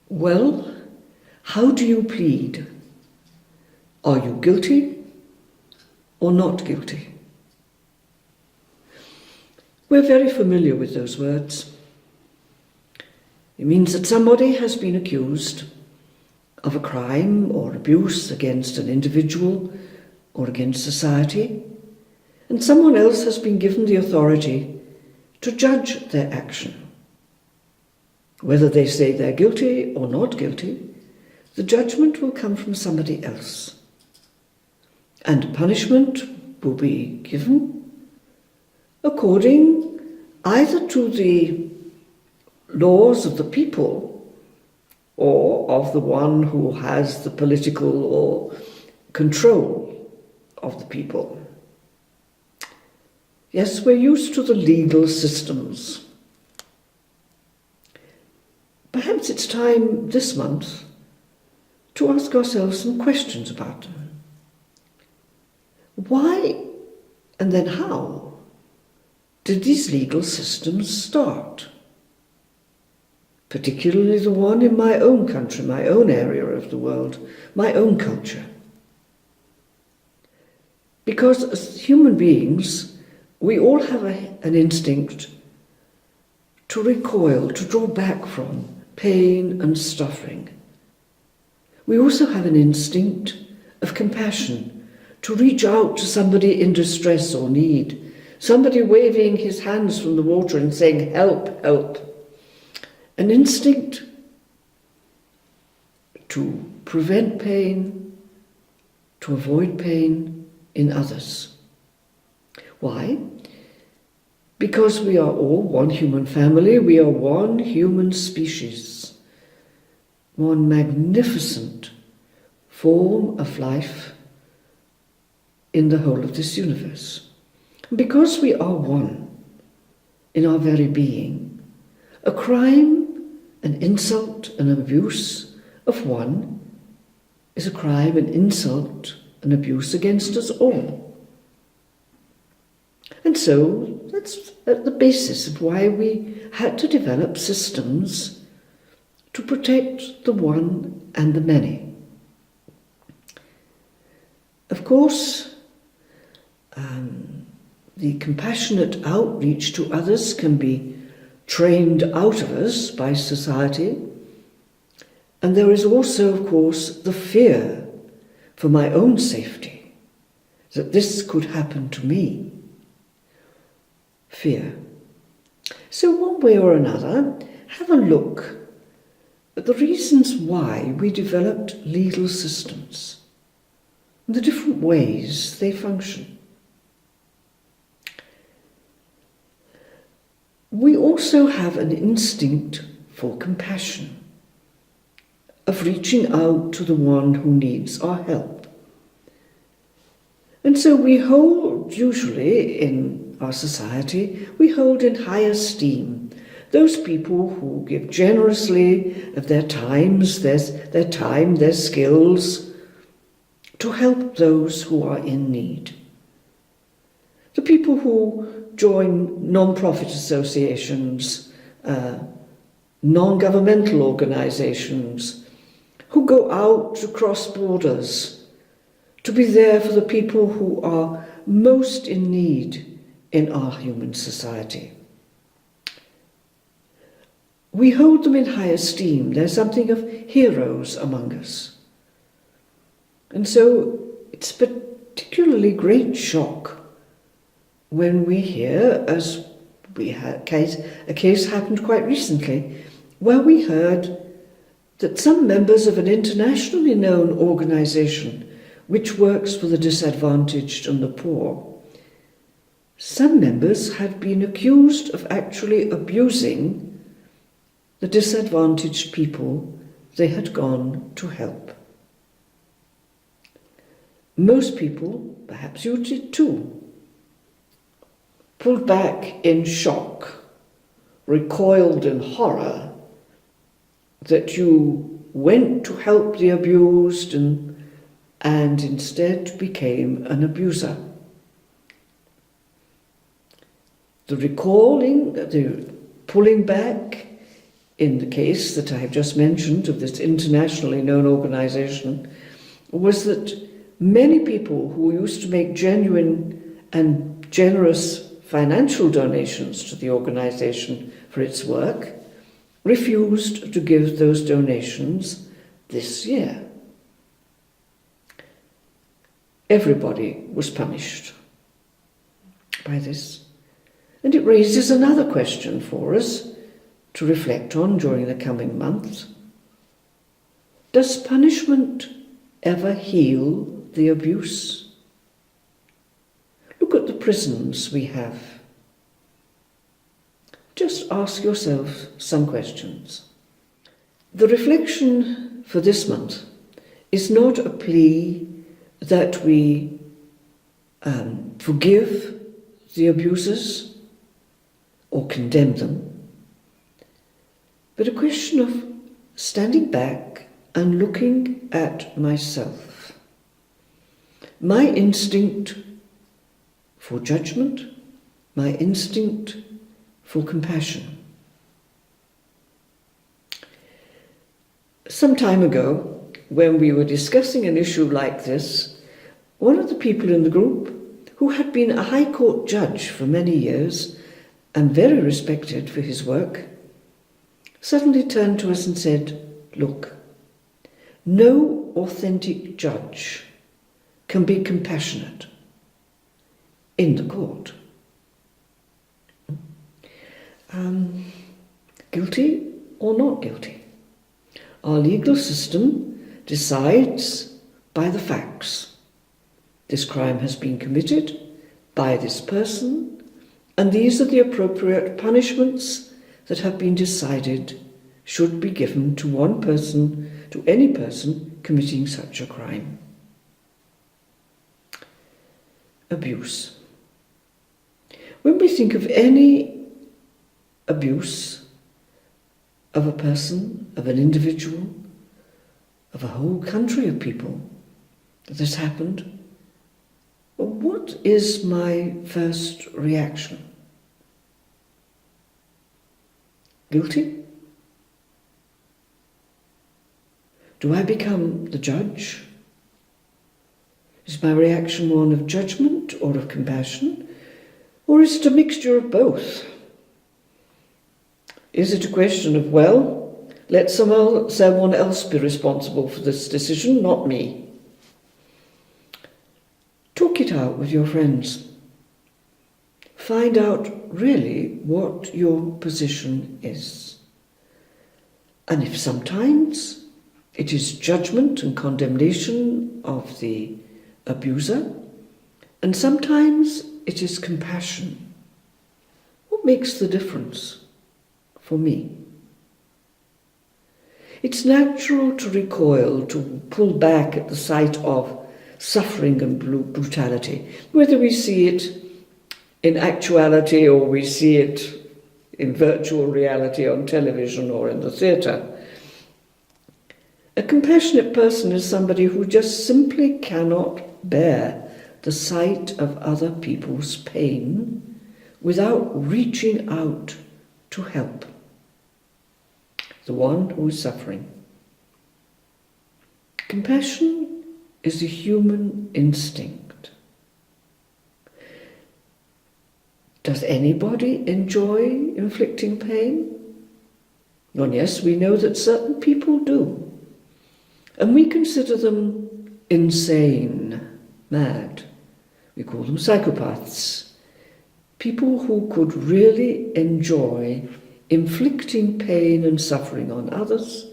Well, how do you plead? Are you guilty or not guilty? We're very familiar with those words. It means that somebody has been accused of a crime or abuse against an individual or against society, and someone else has been given the authority to judge their action. Whether they say they're guilty or not guilty, the judgment will come from somebody else. And punishment will be given according either to the laws of the people or of the one who has the political or control of the people. Yes, we're used to the legal systems. Perhaps it's time this month to ask ourselves some questions about them. Why and then how did these legal systems start? Particularly the one in my own country, my own area of the world, my own culture. Because as human beings, we all have an instinct to recoil, to draw back from pain and suffering. We also have an instinct of compassion, to reach out to somebody in distress or need, somebody waving his hands from the water and saying, "Help, help." An instinct to prevent pain, to avoid pain in others. Why? Because we are all one human family, we are one human species, one magnificent form of life in the whole of this universe. Because we are one in our very being, a crime, an insult, an abuse of one is a crime, an insult, an abuse against us all. And so that's at the basis of why we had to develop systems to protect the one and the many. Of course, the compassionate outreach to others can be trained out of us by society. And there is also, of course, the fear for my own safety, that this could happen to me. Fear. So one way or another, have a look at the reasons why we developed legal systems, and the different ways they function. We also have an instinct for compassion, of reaching out to the one who needs our help. And so we hold, usually in our society, we hold in high esteem those people who give generously of their times, their time, their skills, to help those who are in need. The people who join non-profit associations, non-governmental organizations, who go out across borders to be there for the people who are most in need in our human society. We hold them in high esteem. There's something of heroes among us. And so it's particularly great shock when we hear, as we had a case happened quite recently, where we heard that some members of an internationally known organization which works for the disadvantaged and the poor, some members had been accused of actually abusing the disadvantaged people they had gone to help. Most people, perhaps you did too, pulled back in shock, recoiled in horror that you went to help the abused and instead became an abuser. The recalling, the pulling back in the case that I have just mentioned of this internationally known organization was that many people who used to make genuine and generous financial donations to the organization for its work refused to give those donations this year. Everybody was punished by this. And it raises another question for us to reflect on during the coming months. Does punishment ever heal the abuse? Look at the prisons we have. Just ask yourself some questions. The reflection for this month is not a plea that we forgive the abusers or condemn them, but a question of standing back and looking at myself. My instinct for judgment, my instinct for compassion. Some time ago, when we were discussing an issue like this, one of the people in the group, who had been a High Court judge for many years and very respected for his work, suddenly turned to us and said, "Look, no authentic judge can be compassionate in the court." Guilty or not guilty? Our legal system decides by the facts. This crime has been committed by this person, and these are the appropriate punishments that have been decided should be given to one person, to any person committing such a crime. Abuse. When we think of any abuse of a person, of an individual, of a whole country of people that has happened, what is my first reaction? Guilty? Do I become the judge? Is my reaction one of judgment or of compassion? Or is it a mixture of both? Is it a question of, well, let someone else be responsible for this decision, not me? Talk it out with your friends. Find out really what your position is. And if sometimes it is judgment and condemnation of the abuser, and sometimes it is compassion, what makes the difference for me? It's natural to recoil, to pull back at the sight of suffering and brutality, whether we see it in actuality or we see it in virtual reality on television or in the theatre. A compassionate person is somebody who just simply cannot bear the sight of other people's pain without reaching out to help the one who is suffering. Compassion is a human instinct. Does anybody enjoy inflicting pain? Well, yes, we know that certain people do. And we consider them insane, mad. We call them psychopaths. People who could really enjoy inflicting pain and suffering on others,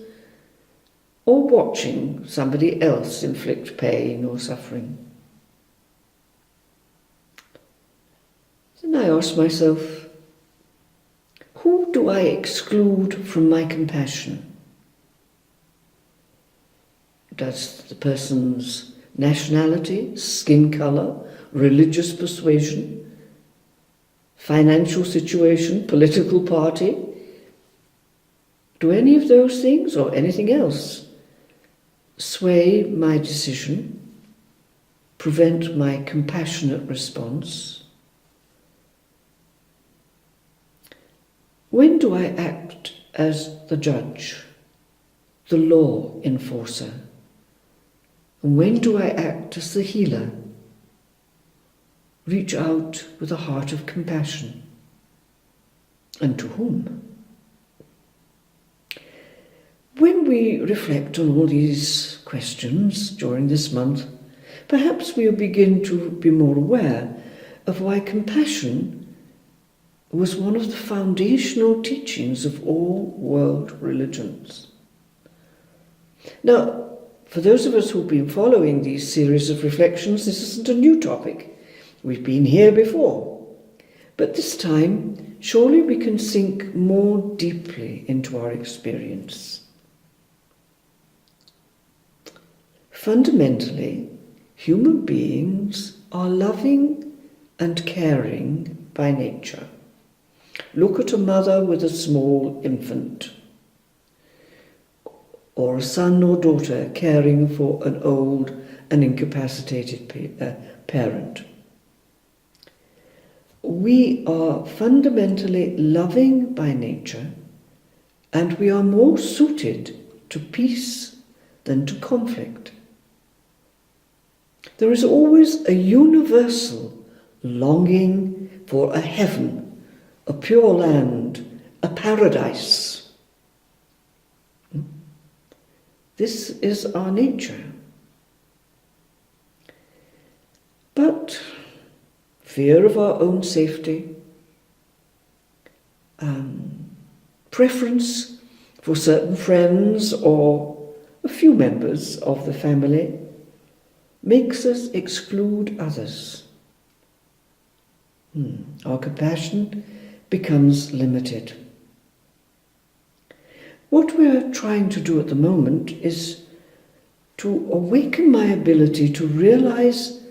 or watching somebody else inflict pain or suffering. Then I ask myself, who do I exclude from my compassion? Does the person's nationality, skin colour, religious persuasion, financial situation, political party, do any of those things or anything else sway my decision, prevent my compassionate response? When do I act as the judge, the law enforcer? And when do I act as the healer? Reach out with a heart of compassion. And to whom? When we reflect on all these questions during this month, perhaps we'll begin to be more aware of why compassion was one of the foundational teachings of all world religions. Now, for those of us who've been following these series of reflections, this isn't a new topic. We've been here before. But this time, surely we can sink more deeply into our experience. Fundamentally, human beings are loving and caring by nature. Look at a mother with a small infant, or a son or daughter caring for an old and incapacitated parent. We are fundamentally loving by nature, and we are more suited to peace than to conflict. There is always a universal longing for a heaven, a pure land, a paradise. This is our nature. But fear of our own safety, preference for certain friends or a few members of the family makes us exclude others. Our compassion becomes limited. What we're trying to do at the moment is to awaken my ability to realize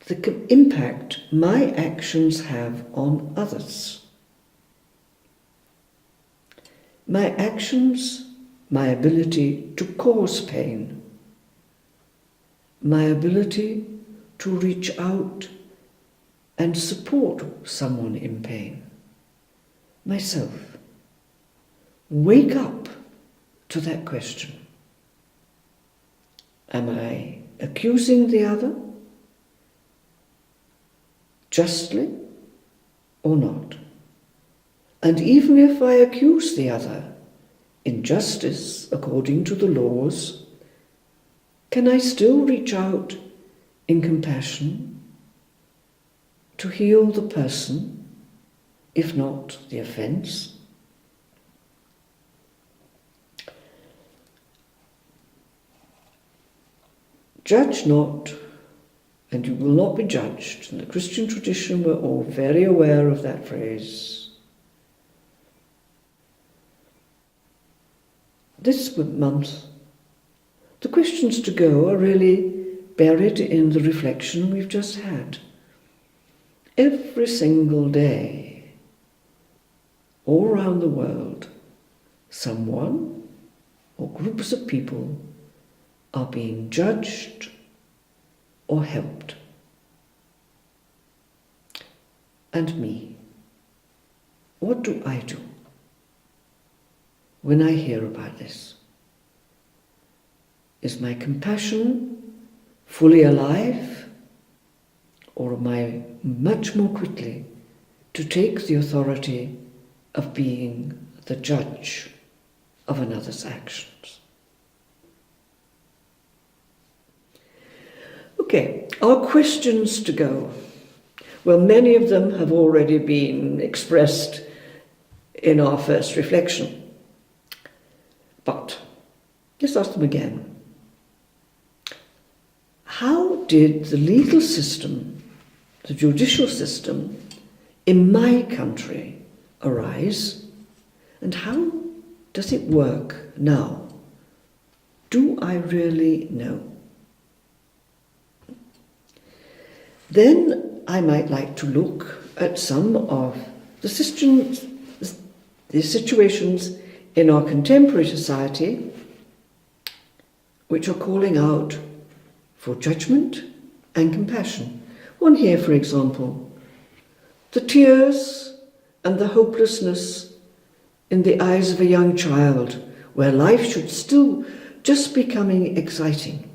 the impact my actions have on others. My actions, my ability to cause pain, my ability to reach out and support someone in pain, myself. Wake up to that question. Am I accusing the other? Justly or not? And even if I accuse the other in justice according to the laws, can I still reach out in compassion to heal the person, if not the offence? Judge not, and you will not be judged. In the Christian tradition, we're all very aware of that phrase. This month, the questions to go are really buried in the reflection we've just had. Every single day, all around the world, someone or groups of people are being judged or helped. And me, what do I do when I hear about this? Is my compassion fully alive, or am I much more quickly to take the authority of being the judge of another's actions? Okay, our questions to go. Well, many of them have already been expressed in our first reflection. But let's ask them again. How did the legal system, the judicial system in my country arise, and how does it work now? Do I really know? Then I might like to look at some of the situations in our contemporary society which are calling out for judgment and compassion. One here, for example, the tears and the hopelessness in the eyes of a young child, where life should still just becoming exciting,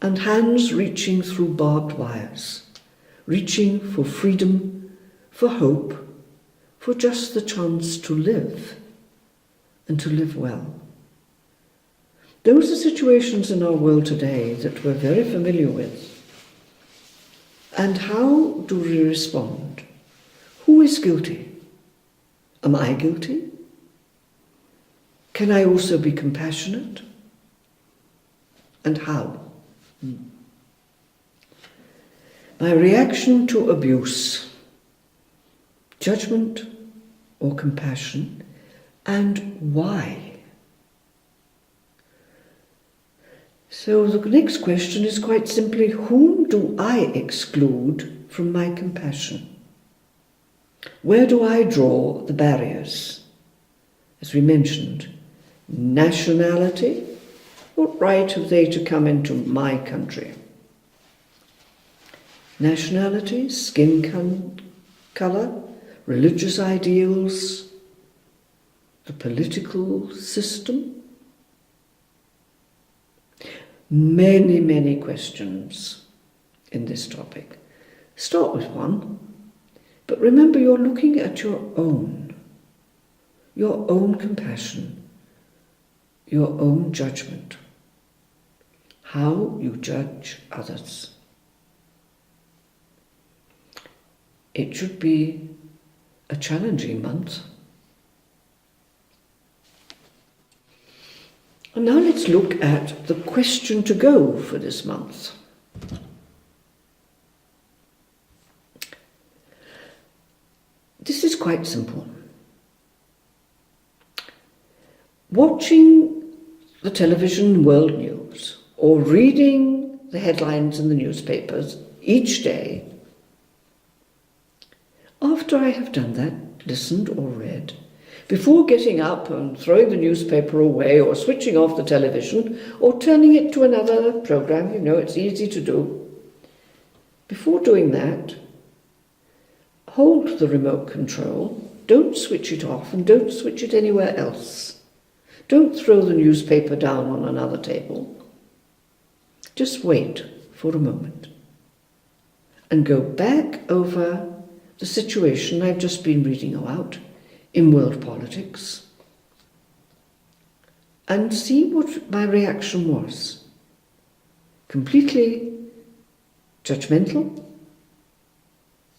and hands reaching through barbed wires, reaching for freedom, for hope, for just the chance to live, and to live well. Those are situations in our world today that we're very familiar with. And how do we respond? Who is guilty? Am I guilty? Can I also be compassionate? And how? My reaction to abuse, judgment or compassion, and why? So the next question is quite simply, whom do I exclude from my compassion? Where do I draw the barriers? As we mentioned, nationality, what right have they to come into my country? Nationality, skin colour, religious ideals, the political system. Many, many questions in this topic. Start with one, but remember you're looking at your own compassion, your own judgment, how you judge others. It should be a challenging month. And now let's look at the question to go for this month. This is quite simple. Watching the television world news or reading the headlines in the newspapers each day, after I have done that, listened or read, before getting up and throwing the newspaper away or switching off the television or turning it to another program, it's easy to do. Before doing that, hold the remote control, don't switch it off and don't switch it anywhere else. Don't throw the newspaper down on another table. Just wait for a moment and go back over the situation I've just been reading about in world politics and see what my reaction was. Completely judgmental,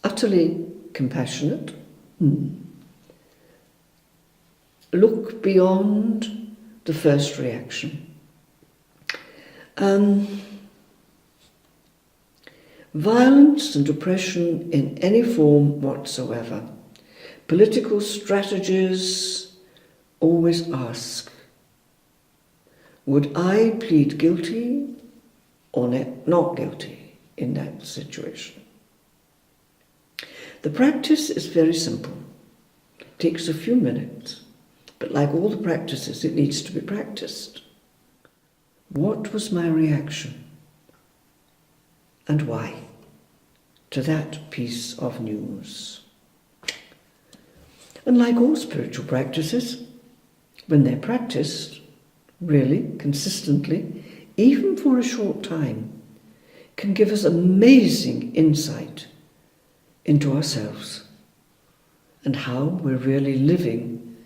utterly compassionate. Look beyond the first reaction. Violence and oppression in any form whatsoever. Political strategies always ask, would I plead guilty or not guilty in that situation? The practice is very simple. It takes a few minutes, but like all the practices, it needs to be practiced. What was my reaction? And why? To that piece of news. And like all spiritual practices, when they're practiced, really, consistently, even for a short time, can give us amazing insight into ourselves and how we're really living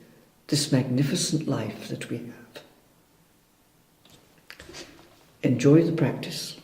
this magnificent life that we have. Enjoy the practice.